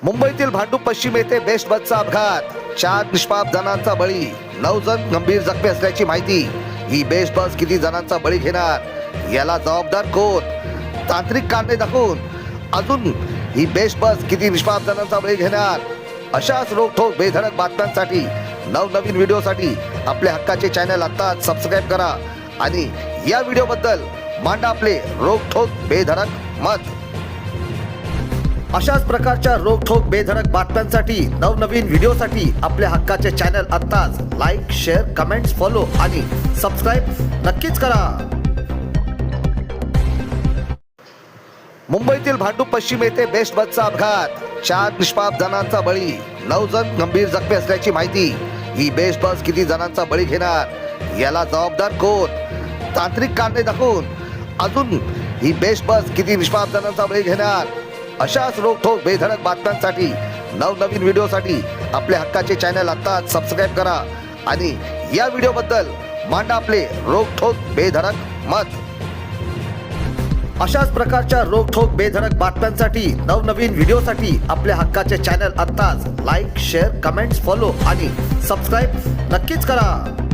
मुंबईतील भांडूप पश्चिम येथे बेस्ट बसचा अपघात, 4 निष्पाप जणांचा बळी, 9 जण गंभीर जखमी असल्याची माहिती। ही बेस्ट बस किती जणांचा बळी घेणार, याला जबाबदार कोण? तांत्रिक कारणे दाखवून अजून ही बेस्ट बस किती निष्पाप जणांचा बळी घेणार? अशाच रोखोक बेधडक बातम्यांसाठी, नवनवीन व्हिडिओसाठी आपल्या हक्काचे चॅनल आत्ताच सबस्क्राईब करा आणि या व्हिडिओबद्दल मांडा आपले रोखोक बेधडक मत। अशाच प्रकारच्या रोखोक बेधडक बातम्यांसाठी, नवनवीन व्हिडिओसाठी आपल्या हक्काचे चॅनल आत्ताच लाईक, शेअर, कमेंट्स, फॉलो आणि सबस्क्राईब नक्कीच करा। मुंबईतील भांडूप पश्चिम येथे बेस्ट बसचा अपघात, 4 निष्पाप जणांचा बळी, 9 जण गंभीर जखमी असल्याची माहिती। ही बेस्ट बस किती जणांचा बळी घेणार, याला जबाबदार कोण? तांत्रिक कारणे दाखवून अजून ही बेस्ट बस किती निष्पाप जणांचा बळी घेणार? अशाच रोखोक बेधडक बातम्यांसाठी, नवनवीन व्हिडिओसाठी आपल्या हक्काचे चॅनल आत्ताच सबस्क्राईब करा आणि या व्हिडिओबद्दल मांडा आपले रोखोक बेधडक मत। अशाच प्रकारच्या रोखोक बेधडक बातम्यांसाठी, नवनवीन व्हिडिओसाठी आपल्या हक्काचे चॅनल आत्ताच लाईक, शेअर, कमेंट्स, फॉलो आणि सबस्क्राईब नक्कीच करा।